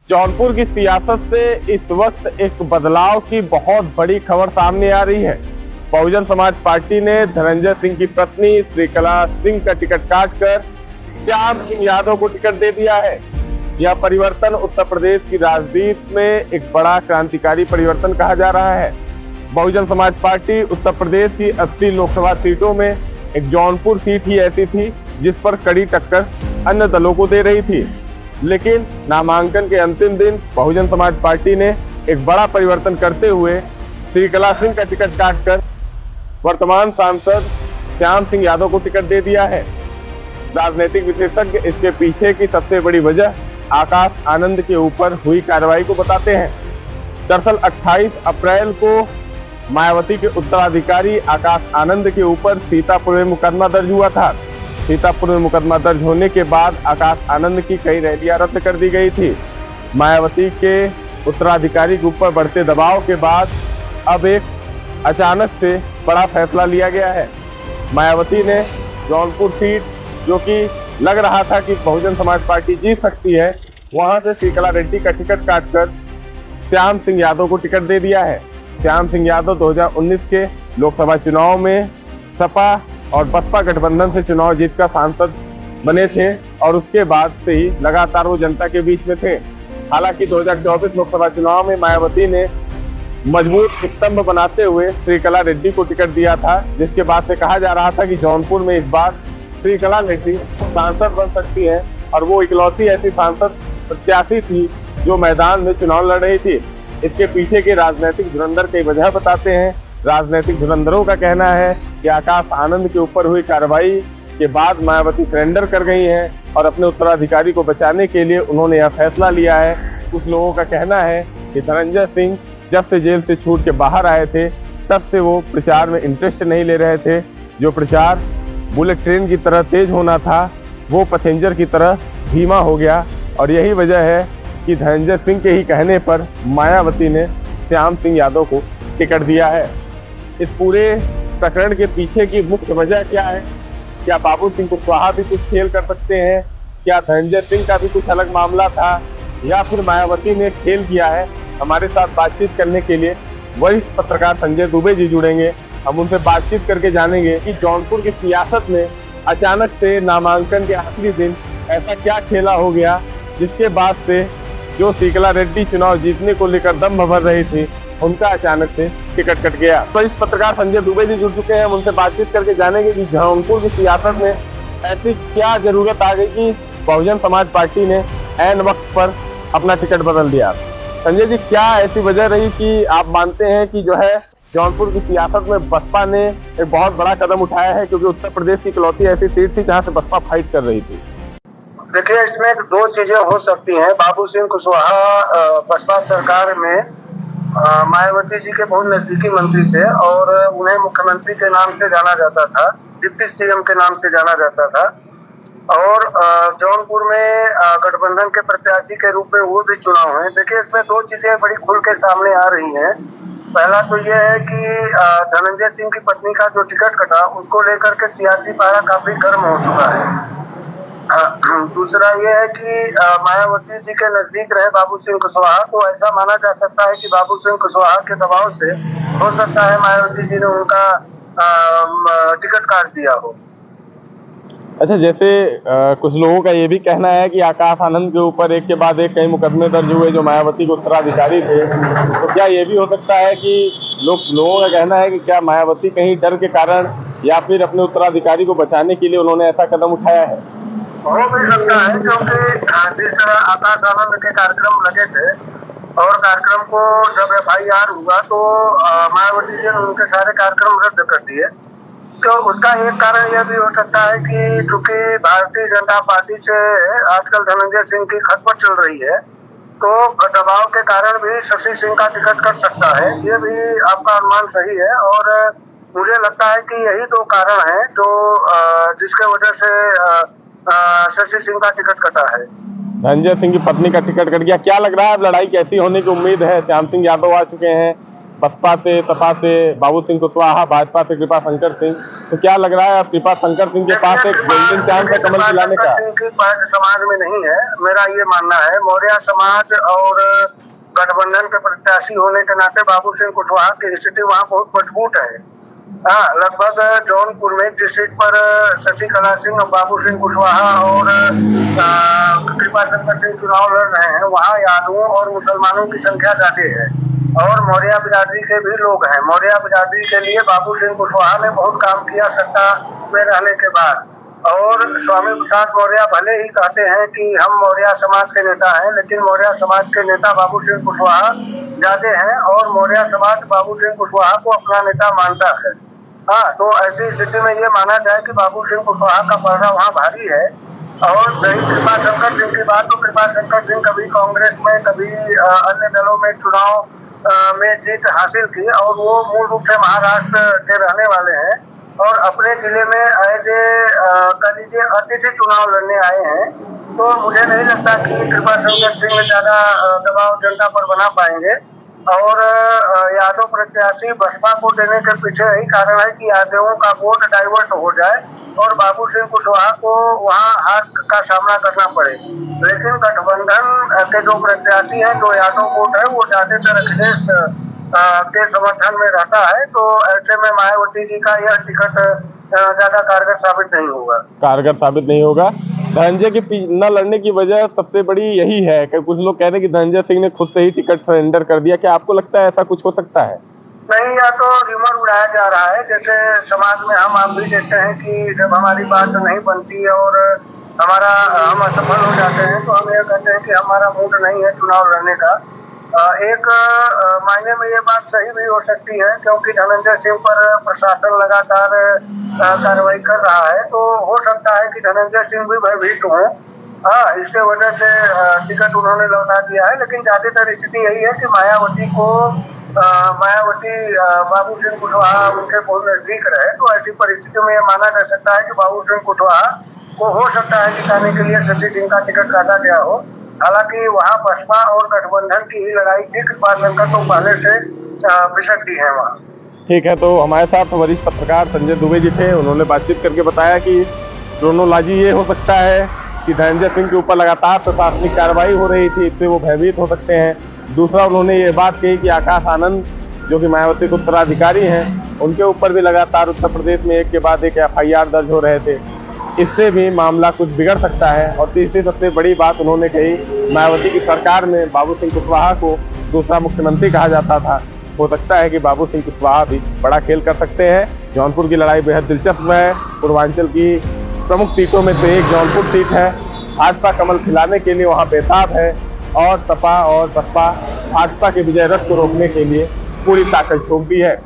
जौनपुर की सियासत से इस वक्त एक बदलाव की बहुत बड़ी खबर सामने आ रही है। बहुजन समाज पार्टी ने धनंजय सिंह की पत्नी श्रीकला सिंह का टिकट काटकर श्याम सिंह यादव को टिकट दे दिया है। यह परिवर्तन उत्तर प्रदेश की राजनीति में एक बड़ा क्रांतिकारी परिवर्तन कहा जा रहा है। बहुजन समाज पार्टी उत्तर प्रदेश की 80 लोकसभा सीटों में एक जौनपुर सीट ही ऐसी थी जिस पर कड़ी टक्कर अन्य दलों को दे रही थी, लेकिन नामांकन के अंतिम दिन बहुजन समाज पार्टी ने एक बड़ा परिवर्तन करते हुए श्रीकला सिंह का टिकट काटकर वर्तमान सांसद श्याम सिंह यादव को टिकट दे दिया है। राजनीतिक विशेषज्ञ इसके पीछे की सबसे बड़ी वजह आकाश आनंद के ऊपर हुई कार्रवाई को बताते हैं। दरअसल 28 अप्रैल को मायावती के उत्तराधिकारी आकाश आनंद के ऊपर सीतापुर में मुकदमा दर्ज हुआ था। सीतापुर में मुकदमा दर्ज होने के बाद आकाश आनंद की कई रैलियां रद्द कर दी गई थी। मायावती के उत्तराधिकारी के ऊपर बढ़ते दबाव के बाद अब एक अचानक से बड़ा फैसला लिया गया है। मायावती ने जौनपुर सीट, जो कि लग रहा था कि बहुजन समाज पार्टी जीत सकती है, वहां से श्रीकला रेड्डी का टिकट काटकर श्याम सिंह यादव को टिकट दे दिया है। श्याम सिंह यादव 2019 के लोकसभा चुनाव में सपा और बसपा गठबंधन से चुनाव जीतकर सांसद बने थे और उसके बाद से ही लगातार वो जनता के बीच में थे। हालांकि 2024 लोकसभा चुनाव में मायावती ने मजबूत स्तंभ बनाते हुए श्रीकला रेड्डी को टिकट दिया था, जिसके बाद से कहा जा रहा था कि जौनपुर में इस बार श्रीकला रेड्डी सांसद बन सकती है और वो इकलौती ऐसी सांसद प्रत्याशी थी जो मैदान में चुनाव लड़ रही थी। इसके पीछे के राजनीतिक धुरंधर कई वजह बताते हैं। राजनीतिक धुरंधरों का कहना है कि आकाश आनंद के ऊपर हुई कार्रवाई के बाद मायावती सरेंडर कर गई हैं और अपने उत्तराधिकारी को बचाने के लिए उन्होंने यह फैसला लिया है। कुछ लोगों का कहना है कि धनंजय सिंह जब से जेल से छूट के बाहर आए थे तब से वो प्रचार में इंटरेस्ट नहीं ले रहे थे। जो प्रचार बुलेट ट्रेन की तरह तेज होना था वो पैसेंजर की तरह धीमा हो गया और यही वजह है कि धनंजय सिंह के ही कहने पर मायावती ने श्याम सिंह यादव को टिकट दिया है। इस पूरे प्रकरण के पीछे की मुख्य वजह क्या है? क्या बाबू सिंह कुशवाहा भी कुछ खेल कर सकते हैं? क्या धनंजय सिंह का भी कुछ अलग मामला था या फिर मायावती ने खेल किया है? हमारे साथ बातचीत करने के लिए वरिष्ठ पत्रकार संजय दुबे जी जुड़ेंगे। हम उनसे बातचीत करके जानेंगे कि जौनपुर की सियासत में अचानक से नामांकन के आखिरी दिन ऐसा क्या खेला हो गया जिसके बाद से जो श्रीकला रेड्डी चुनाव जीतने को लेकर दम भर रही थी उनका अचानक से टिकट कट गया। वरिष्ठ पत्रकार संजय दुबे जी जुड़ चुके हैं, हम उनसे बातचीत करके जानेंगे कि जौनपुर की सियासत में ऐसी क्या जरूरत आ गई कि बहुजन समाज पार्टी ने ऐन वक्त पर अपना टिकट बदल दिया। संजय जी, क्या ऐसी वजह रही कि आप मानते हैं कि जो है जौनपुर की सियासत में बसपा ने एक बहुत बड़ा कदम उठाया है, क्योंकि उत्तर प्रदेश की इकलौती ऐसी सीट थी जहां से बसपा फाइट कर रही थी? देखिए, इसमें दो चीजें हो सकती हैं। बाबू सिंह कुशवाहा बसपा सरकार में मायावती जी के बहुत नजदीकी मंत्री थे और उन्हें मुख्यमंत्री के नाम से जाना जाता था, डिप्टी सीएम के नाम से जाना जाता था और जौनपुर में गठबंधन के प्रत्याशी के रूप में वो भी चुनाव हुए। देखिए, इसमें दो चीजें बड़ी खुल के सामने आ रही हैं। पहला तो यह है कि धनंजय सिंह की पत्नी का जो टिकट कटा उसको लेकर के सियासी पारा काफी गर्म हो चुका है। दूसरा ये है कि मायावती जी के नजदीक रहे बाबू सिंह कुशवाहा, तो ऐसा माना जा सकता है कि बाबू सिंह कुशवाहा के दबाव से हो सकता है मायावती जी ने उनका टिकट काट दिया हो। अच्छा, जैसे कुछ लोगों का ये भी कहना है कि आकाश आनंद के ऊपर एक के बाद एक कई मुकदमे दर्ज हुए जो मायावती के उत्तराधिकारी थे, तो क्या ये भी हो सकता है कि लोगों का कहना है कि क्या मायावती कहीं डर के कारण या फिर अपने उत्तराधिकारी को बचाने के लिए उन्होंने ऐसा कदम उठाया है? हो भी सकता है, क्योंकि जिस तरह आकाश आनंद के कार्यक्रम लगे थे और कार्यक्रम को जब FIR हुआ तो मायावती जी ने उनके सारे कार्यक्रम रद्द कर दिए। तो उसका एक कारण यह भी हो सकता है कि चूंकि भारतीय जनता पार्टी से आजकल धनंजय सिंह की खटपट चल रही है, तो दबाव के कारण भी शशि सिंह का टिकट कट सकता है। ये भी आपका अनुमान सही है और मुझे लगता है कि यही दो कारण हैं जो जिसके वजह से शशि सिंह का टिकट कटा है। धनंजय सिंह की पत्नी का टिकट कट गया, क्या लग रहा है अब लड़ाई कैसी होने की उम्मीद है? श्याम सिंह यादव आ चुके हैं, बसपा से, सपा से बाबू सिंह कुशवाहा, भाजपा से कृपा शंकर सिंह। तो क्या लग रहा है अब कृपा शंकर सिंह के पास एक गोल्डन चांस है कमल खिलाने का? समाज में नहीं है, मेरा ये मानना है। मौर्य समाज और गठबंधन के प्रत्याशी होने के नाते बाबू सिंह कुशवाहा की स्थिति वहाँ बहुत मजबूत है। हाँ, लगभग जौनपुर में जिस सीट पर शशिकला सिंह, बाबू सिंह कुशवाहा और कृपा शंकर सिंह चुनाव लड़ रहे हैं, वहाँ यादवों और मुसलमानों की संख्या ज्यादा है और मौर्य बिरादरी के भी लोग हैं। मौर्य बिरादरी के लिए बाबू सिंह कुशवाहा ने बहुत काम किया सत्ता में रहने के बाद। और स्वामी प्रसाद मौर्य भले ही कहते हैं कि हम मौर्य समाज के नेता हैं, लेकिन मौर्य समाज के नेता बाबू सिंह कुशवाहा ज्यादा हैं और मौर्य समाज बाबू सिंह कुशवाहा को अपना नेता मानता है। हाँ, तो ऐसी स्थिति में ये माना जाए कि बाबू सिंह कुशवाहा का पलड़ा वहाँ भारी है। और रही कृपा शंकर सिंह की बात, तो कृपा शंकर सिंह कभी कांग्रेस में, कभी अन्य दलों में चुनाव में जीत हासिल की और वो मूल रूप से महाराष्ट्र के रहने वाले हैं और अपने जिले में एज कह लीजिए अतिथि चुनाव लड़ने आए हैं। तो मुझे नहीं लगता कि कृपा शंकर सिंह ज्यादा दबाव जनता पर बना पाएंगे। और यादव प्रत्याशी बसपा को देने के पीछे यही कारण है कि यादवों का वोट डाइवर्ट हो जाए और बाबू सिंह कुशवाहा को वहाँ हार का सामना करना पड़े। लेकिन गठबंधन के जो प्रत्याशी हैं, जो यादव वोट है, वो ज्यादातर अखिलेश के समर्थन में रहता है। तो ऐसे में मायावती जी का यह टिकट ज्यादा कारगर साबित नहीं होगा। कारगर साबित नहीं होगा। धनंजय के न लड़ने की वजह सबसे बड़ी यही है कि कुछ लोग कह रहे हैं कि धनंजय सिंह ने खुद से ही टिकट सरेंडर कर दिया। क्या आपको लगता है ऐसा कुछ हो सकता है? नहीं, या तो र्यूमर उड़ाया जा रहा है। जैसे समाज में हम आप भी देखते हैं कि जब हमारी बात नहीं बनती और हम असफल हो जाते हैं तो हम ये कहते हैं कि हमारा मूड नहीं है चुनाव लड़ने का। एक मायने में ये बात सही भी हो सकती है, क्योंकि धनंजय सिंह पर प्रशासन लगातार कार्रवाई कर रहा है। तो हो सकता है कि धनंजय सिंह भी भयभीत हों, हाँ, इसके वजह से टिकट उन्होंने लौटा दिया है। लेकिन ज्यादातर स्थिति यही है कि मायावती बाबू सिंह कुशवाहा उनके बहुत नजदीक रहे। तो ऐसी परिस्थिति में यह माना जा सकता है कि बाबू सिंह कुशवाहा को हो सकता है जिताने के लिए शशि सिंह का टिकट काटा गया हो। हालांकि वहाँ बसपा और गठबंधन की ही लड़ाई थी, कृपा शंकर तो पहले से बिछड़ दी है वहाँ। ठीक है, तो हमारे साथ वरिष्ठ पत्रकार संजय दुबे जी थे। उन्होंने बातचीत करके बताया कि क्रोनोलॉजी ये हो सकता है कि धनंजय सिंह के ऊपर लगातार प्रशासनिक कार्रवाई हो रही थी, इससे वो भयभीत हो सकते हैं। दूसरा, उन्होंने ये बात कही कि आकाश आनंद जो कि मायावती के उत्तराधिकारी हैं, उनके ऊपर भी लगातार उत्तर प्रदेश में एक के बाद एक FIR दर्ज हो रहे थे, इससे भी मामला कुछ बिगड़ सकता है। और तीसरी सबसे बड़ी बात उन्होंने कही, मायावती की सरकार में बाबू सिंह कुशवाहा को दूसरा मुख्यमंत्री कहा जाता था। हो सकता है कि बाबू सिंह कुशवाहा भी बड़ा खेल कर सकते हैं। जौनपुर की लड़ाई बेहद दिलचस्प है। पूर्वांचल की प्रमुख सीटों में से एक जौनपुर सीट है। भाजपा कमल खिलाने के लिए वहाँ बेताब है और सपा और बसपा भाजपा के विजय रथ को रोकने के लिए पूरी ताकत झोंक दी है।